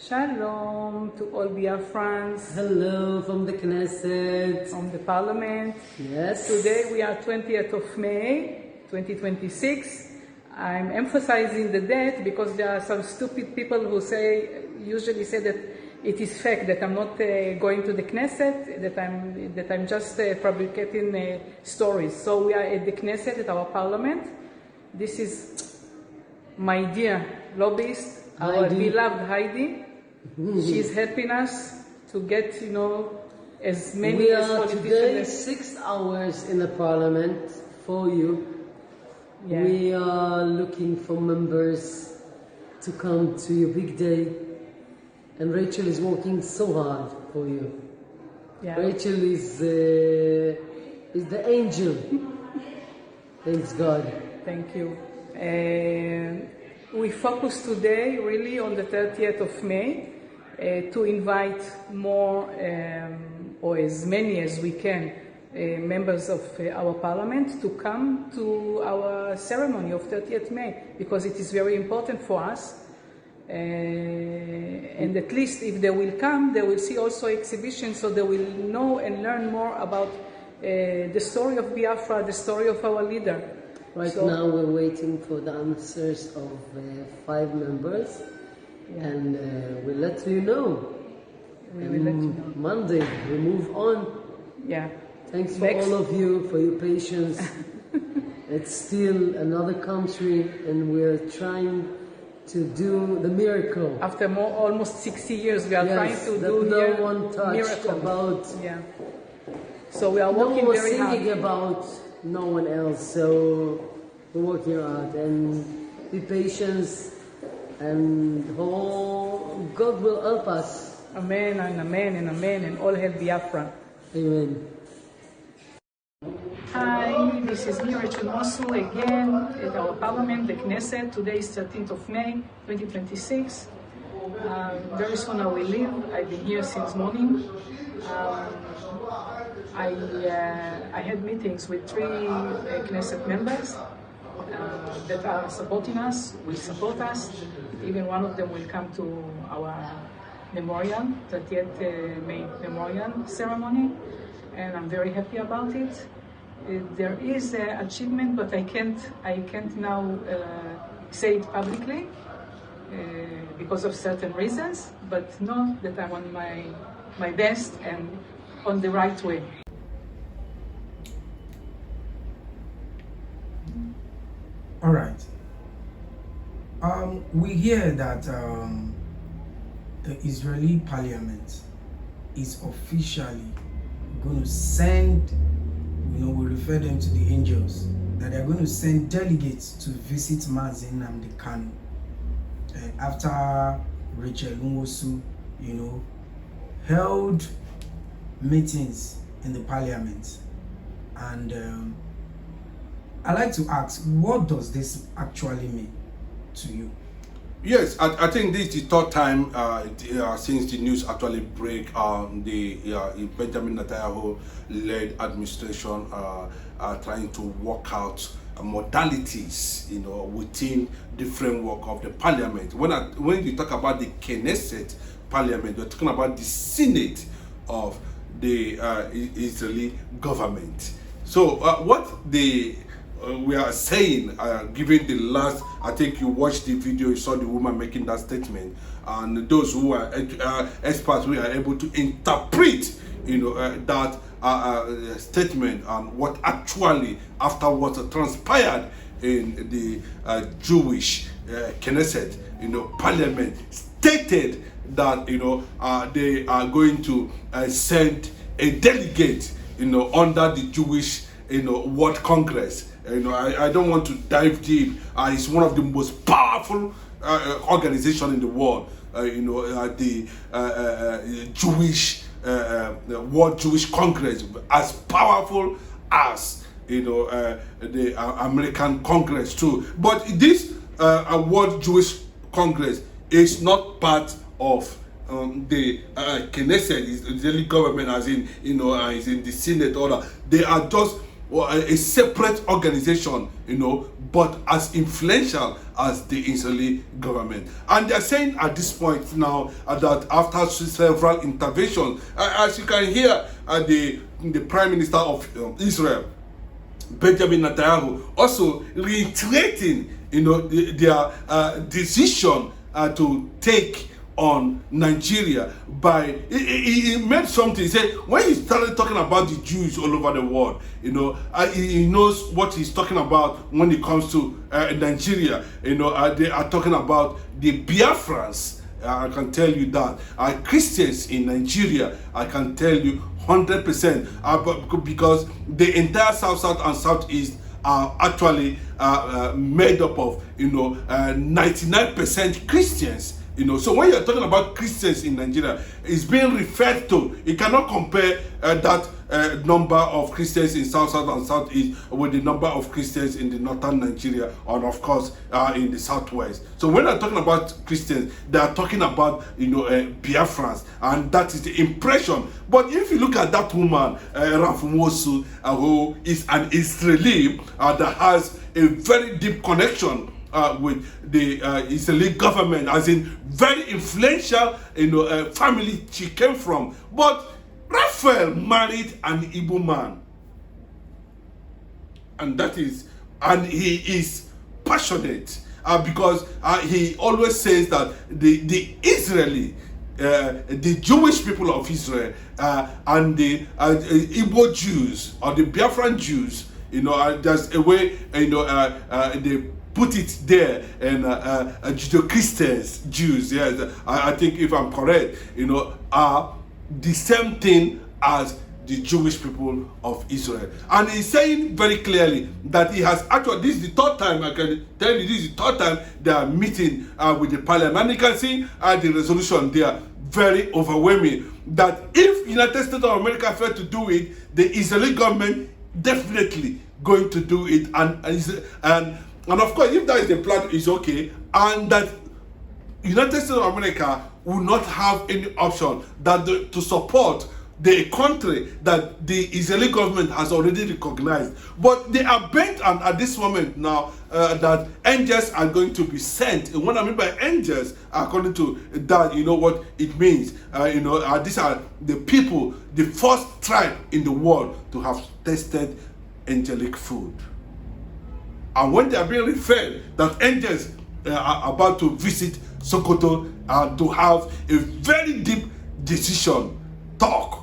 Shalom to all Biafrans. Hello from the Knesset. From the parliament. Yes. Today we are 20th of May, 2026. I'm emphasizing the date because there are some stupid people who usually say that it is fake, that I'm not going to the Knesset, that I'm just fabricating stories. So we are at the Knesset, at our parliament. This is my dear lobbyist, our beloved Heidi. She's helping us to get, as many as politicians. We are today 6 hours in the parliament for you. Yeah. We are looking for members to come to your big day. And Rachel is working so hard for you. Yeah. Rachel is the angel. Thanks God. Thank you. We focus today really on the 30th of May to invite more or as many as we can members of our parliament to come to our ceremony of 30th May because it is very important for us. And at least if they will come, they will see also exhibitions, so they will know and learn more about the story of Biafra, the story of our leader. Right now we're waiting for the answers of 5 members, and we'll let you know. Monday we move on. Yeah. Thanks for all of you for your patience. It's still another country, and we're trying to do the miracle. After almost 60 years, we are trying to do no one touched miracle. About. Yeah. So we are working very hard. Singing about no one else. So we're working hard, and be patient, and God will help us. Amen and amen and amen, and all hail Biafra. Amen. Hi, this is me, Rachel Mosul, again at our parliament, the Knesset. Today is 13th of May, 2026. Very soon I will leave. I've been here since morning. I had meetings with 3 Knesset members that are supporting us, will support us. Even one of them will come to our memorial, 30th May memorial ceremony, and I'm very happy about it. There is an achievement, but I can't now say it publicly because of certain reasons, but know that I'm on my best and on the right way. All right. We hear that the Israeli parliament is officially going to send, we refer them to the angels, that they're going to send delegates to visit Mazi Nnamdi Kanu. After Rachel Nwosu, held meetings in the parliament. And I'd like to ask, what does this actually mean to you? Yes, I think this is the 3rd time since the news actually break. The Benjamin Netanyahu-led administration trying to work out modalities, within the framework of the parliament. When you talk about the KENESET parliament, you're talking about the Senate of the Israeli government. So what we are saying, given the last, I think you watched the video, you saw the woman making that statement, and those who are experts, we are able to interpret, that statement and what actually afterwards transpired in the Jewish Knesset, parliament, stated that they are going to send a delegate, under the Jewish World Congress. I don't want to dive deep. It's one of the most powerful organizations in the world. The Jewish World Jewish Congress, as powerful as the American Congress too. But this World Jewish Congress is not part of the KENESET, is the Israeli government, as in is in the Senate order. They are just or a separate organization, but as influential as the Israeli government. And they're saying at this point now that after several interventions, as you can hear, the Prime Minister of Israel, Benjamin Netanyahu, also reiterating, their decision to take on Nigeria by he made something. He said when he started talking about the Jews all over the world, he knows what he's talking about when it comes to Nigeria. They are talking about the Biafrans. I can tell you that. Christians in Nigeria, I can tell you 100%, because the entire South and Southeast are actually made up of 99% Christians. So when you're talking about Christians in Nigeria, it's being referred to. You cannot compare that number of Christians in South and Southeast with the number of Christians in the northern Nigeria, and of course in the southwest. So when they're talking about Christians, they are talking about Biafrans, and that is the impression. But if you look at that woman, Rafumosu, who is an Israeli that has a very deep connection with the Israeli government, as in very influential family she came from. But Raphael married an Igbo man, and he is passionate because he always says that the Israeli, the Jewish people of Israel and the Igbo Jews or the Biafran Jews, there's a way they put it there, and Judeo-Christians, Jews, yes, I think if I'm correct, are the same thing as the Jewish people of Israel. And he's saying very clearly that he has actually, this is the third time, I can tell you, this is the third time they are meeting with the parliament. And you can see the resolution there, very overwhelming, that if United States of America failed to do it, the Israeli government definitely going to do it. And of course, if that is the plan, it's okay. And that United States of America will not have any option than to support the country that the Israeli government has already recognized. But they are bent on, at this moment now, that angels are going to be sent. And what I mean by angels, according to that, you know what it means. These are the people, the first tribe in the world to have tasted angelic food. And when they are being referred that angels are about to visit Sokoto to have a very deep decision talk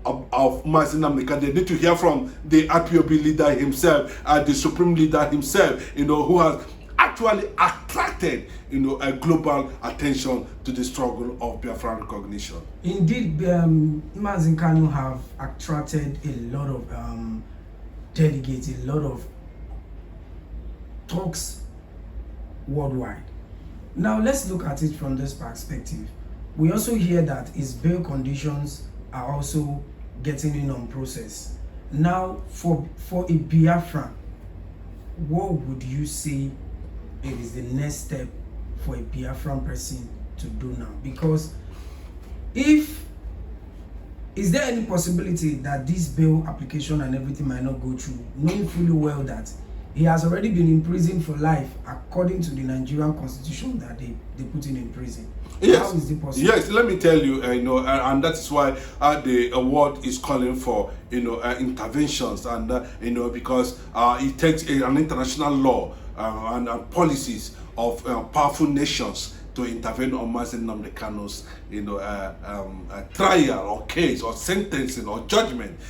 of Mazinam Nika, they need to hear from the IPOB leader himself, the supreme leader himself, who has actually attracted, a global attention to the struggle of Biafran recognition. Indeed, Mazin Kanu have attracted a lot of delegates, a lot of talks worldwide. Now let's look at it from this perspective. We also hear that his bail conditions are also getting in on process. Now for a Biafran, what would you say is the next step for a Biafran person to do now? Because is there any possibility that this bail application and everything might not go through, knowing fully well that he has already been in prison for life according to the Nigerian constitution that they put him in prison? Yes. How is it possible? Yes, let me tell you, and that's why the world is calling for, interventions, and because it takes an international law and policies of powerful nations to intervene on Mazi Nnamdi Kanu's, trial or case or sentencing or judgment.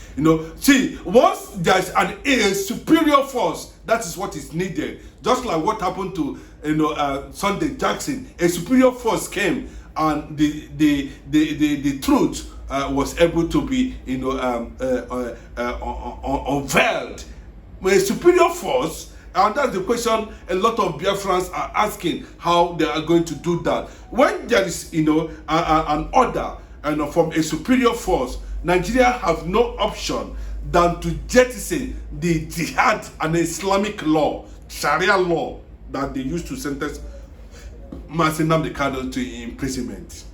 See, once there's a superior force, that is what is needed. Just like what happened to, Sunday Jackson, a superior force came, and the truth was able to be, unveiled. A superior force. And that's the question a lot of Biafrans are asking, how they are going to do that. When there is, an order from a superior force, Nigeria have no option than to jettison the jihad and Islamic law, Sharia law, that they used to sentence Mazi Nnamdi Kanu to imprisonment.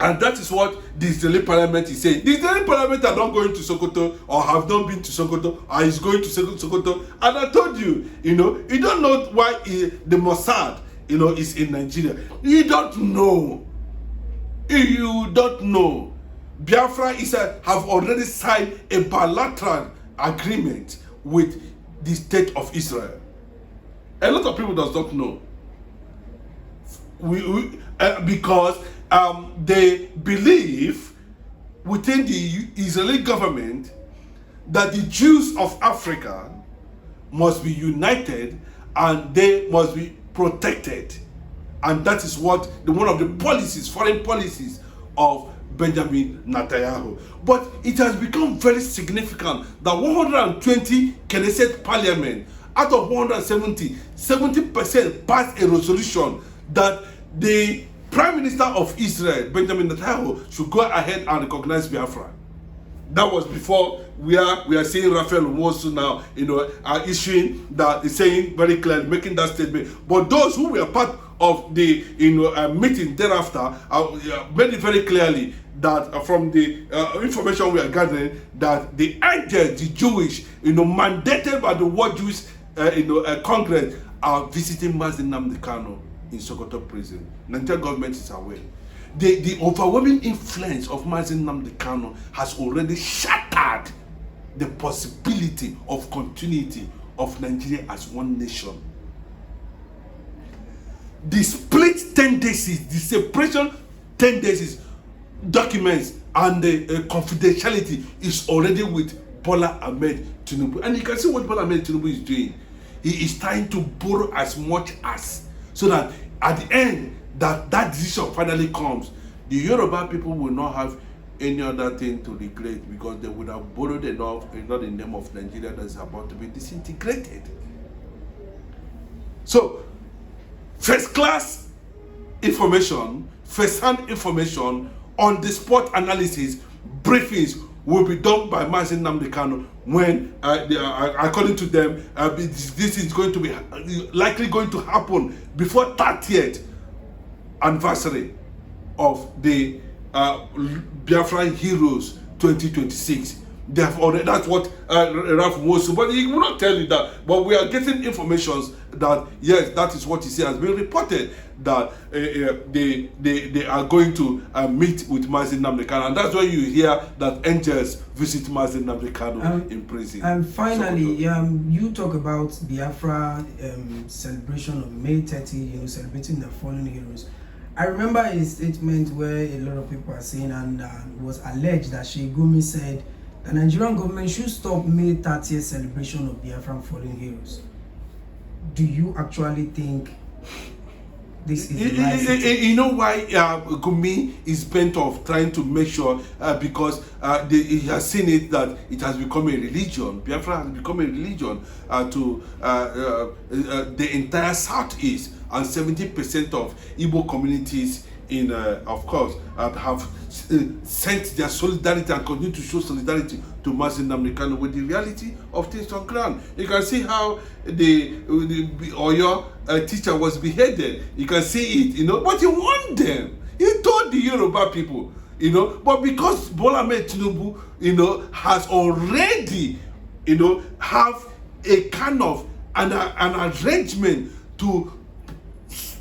And that is what the Israeli parliament is saying. The Israeli parliament are not going to Sokoto, or have not been to Sokoto, or is going to Sokoto. And I told you, you don't know why the Mossad, is in Nigeria. You don't know. You don't know. Biafra have already signed a bilateral agreement with the state of Israel. A lot of people does not know. Because they believe within the Israeli government that the Jews of Africa must be united and they must be protected. And that is what one of the policies, foreign policies of Benjamin Netanyahu. But it has become very significant that 120 KENESET parliament out of 170, 70% passed a resolution that the Prime Minister of Israel, Benjamin Netanyahu, should go ahead and recognize Biafra. That was before we are seeing Raphael Umosu now, issuing that, saying very clearly, making that statement. But those who were part of the meeting thereafter made it very clearly that from the information we are gathering, that the angels, the Jewish, mandated by the World Jewish Congress, are visiting Mazi Nnamdi Kanu in Sokoto prison. Nigerian government is aware. The overwhelming influence of Mazi Nnamdi Kanu has already shattered the possibility of continuity of Nigeria as one nation. The split tendencies, the separation tendencies, documents, and the confidentiality is already with Bola Ahmed Tinubu. And you can see what Bola Ahmed Tinubu is doing. He is trying to borrow as much as, so that at the end, that decision finally comes. The Yoruba people will not have any other thing to regret, because they would have borrowed enough, not in the name of Nigeria that is about to be disintegrated. So, first-class information, first-hand information, on-the-spot analysis, briefings will be done by Mazi Nnamdi Kanu when, according to them, this is going to be likely going to happen before 30th anniversary of the Biafra Heroes 2026. They have already, that's what Ralph Mosu, but he will not tell you that. But we are getting information that yes, that is what he said has been reported, that they are going to meet with Mazi Nnamdi Kanu, and that's why you hear that angels visit Mazi Nnamdi Kanu in prison. And finally, you talk about Biafra celebration of May 30, celebrating the fallen heroes. I remember a statement where a lot of people are saying, and it was alleged that Sheikh Gumi said the Nigerian government should stop May 30th celebration of Biafran fallen heroes. Do you actually think this is right? You know why Gumi is bent of trying to make sure, because he has seen it that it has become a religion. Biafra has become a religion to the entire Southeast, and 70% of Igbo communities in, of course, have sent their solidarity and continue to show solidarity to Mazi Nnamdi Kanu with the reality of things on ground. You can see how the Oyo teacher was beheaded. You can see it, but he warned them. He told the Yoruba people, but because Bola Ahmed Tinubu, has already, have a kind of an arrangement to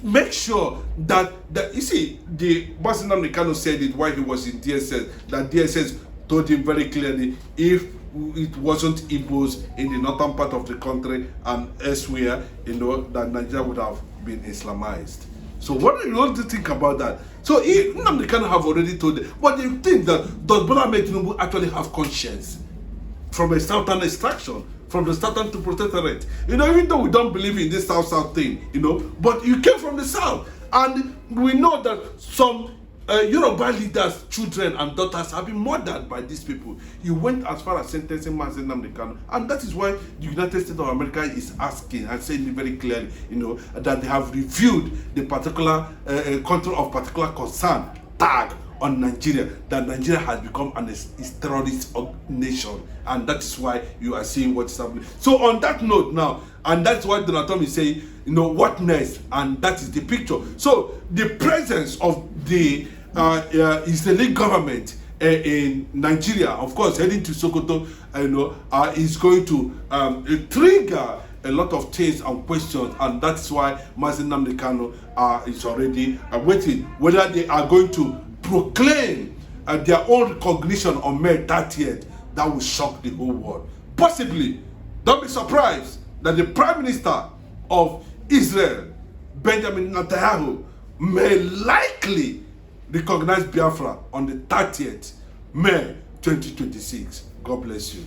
make sure that you see, the Mazi Nnamdi Kanu said it while he was in DSS, that DSS told him very clearly, if it wasn't Igbos in the northern part of the country and elsewhere, that Nigeria would have been Islamized. So what do you think about that? So Nnamdi Kanu have already told them, but you think that does Bola Ahmed Tinubu actually have conscience from a southern extraction? From the southern to protectorate, even though we don't believe in this south thing, but you came from the south, and we know that some Yoruba leaders, children and daughters have been murdered by these people. You went as far as sentencing Mazi Nnamdi Kanu, and that is why the United States of America is asking and saying it very clearly, that they have reviewed the particular country of particular concern tag on Nigeria, that Nigeria has become a terrorist nation, and that is why you are seeing what is happening. So on that note now, and that's why Donald Trump is saying, what next? And that is the picture. So the presence of the Israeli government in Nigeria, of course, heading to Sokoto, is going to trigger a lot of things and questions, and that's why Mazi Nnamdi Kanu is already waiting whether they are going to proclaim their own recognition on May 30th. That will shock the whole world. Possibly, don't be surprised that the Prime Minister of Israel, Benjamin Netanyahu, may likely recognize Biafra on the 30th May 2026. God bless you.